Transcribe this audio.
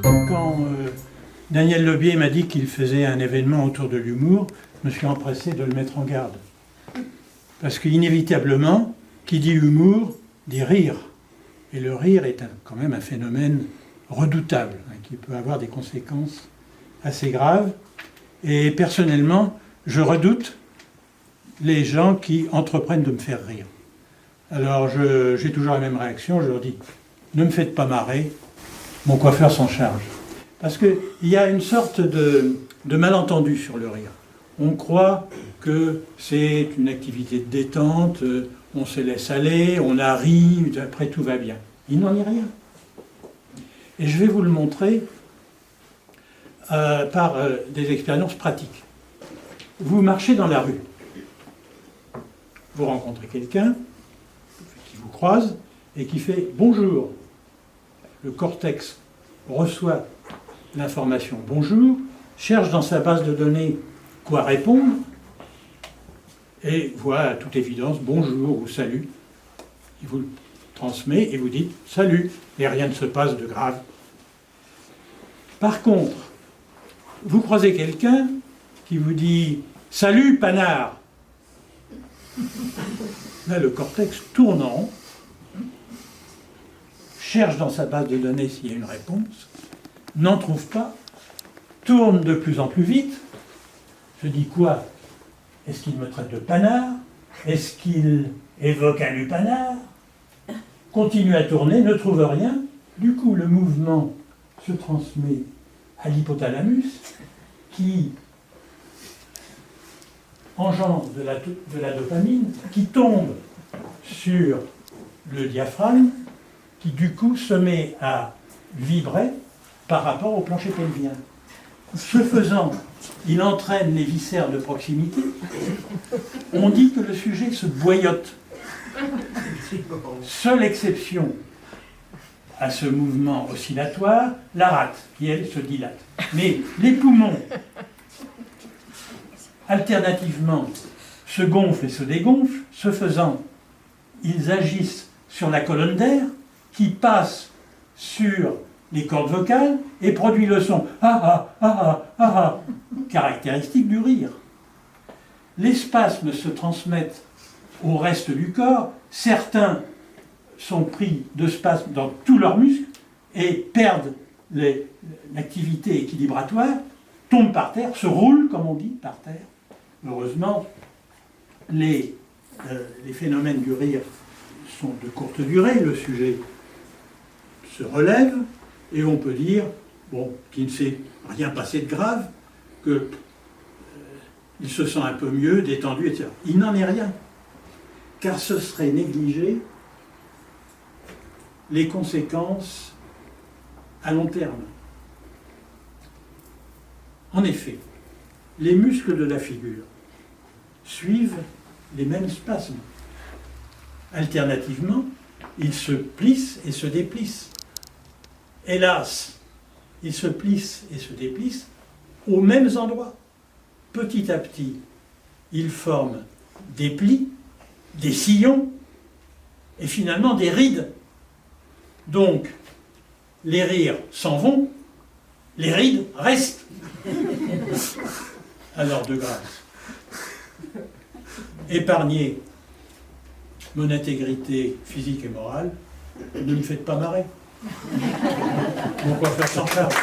Quand Daniel Lobier m'a dit qu'il faisait un événement autour de l'humour, je me suis empressé de le mettre en garde. Parce qu'inévitablement, qui dit humour, dit rire. Et le rire est quand même un phénomène redoutable, qui peut avoir des conséquences assez graves. Et personnellement, je redoute les gens qui entreprennent de me faire rire. Alors j'ai toujours la même réaction, je leur dis, ne me faites pas marrer, mon coiffeur s'en charge. Parce qu'il y a une sorte de malentendu sur le rire. On croit que c'est une activité de détente, on se laisse aller, on a ri, après tout va bien. Il n'en est rien. Et je vais vous le montrer par des expériences pratiques. Vous marchez dans la rue. Vous rencontrez quelqu'un qui vous croise et qui fait « bonjour ». Le cortex reçoit l'information « bonjour », cherche dans sa base de données quoi répondre et voit à toute évidence « bonjour » ou « salut ». Il vous le transmet et vous dites « salut » et rien ne se passe de grave. Par contre, vous croisez quelqu'un qui vous dit « salut panard ». Là, le cortex tourne en rond, cherche dans sa base de données s'il y a une réponse, n'en trouve pas, tourne de plus en plus vite, se dit quoi? Est-ce qu'il me traite de panard? Est-ce qu'il évoque un lupanard? Continue à tourner, ne trouve rien. Du coup, le mouvement se transmet à l'hypothalamus qui engendre de la dopamine, qui tombe sur le diaphragme, qui du coup se met à vibrer par rapport au plancher pelvien. Ce faisant, il entraîne les viscères de proximité. On dit que le sujet se boyote. Seule exception à ce mouvement oscillatoire, la rate, qui elle se dilate. Mais les poumons, alternativement, se gonflent et se dégonflent. Ce faisant, ils agissent sur la colonne d'air qui passe sur les cordes vocales et produit le son caractéristique du rire. Les spasmes se transmettent au reste du corps. Certains sont pris de spasmes dans tous leurs muscles et perdent l'activité équilibratoire, tombent par terre, se roulent, comme on dit, par terre. Heureusement, les phénomènes du rire sont de courte durée. Le sujet se relève et on peut dire qu'il ne s'est rien passé de grave, qu'il se sent un peu mieux, détendu, etc. Il n'en est rien, car ce serait négliger les conséquences à long terme. En effet, les muscles de la figure suivent les mêmes spasmes. Alternativement, ils se plissent et se déplissent. Hélas, ils se plissent et se déplissent aux mêmes endroits. Petit à petit, ils forment des plis, des sillons et finalement des rides. Donc, les rires s'en vont, les rides restent. Alors, de grâce, épargnez mon intégrité physique et morale, ne me faites pas marrer. Mon coiffeur s'en charge.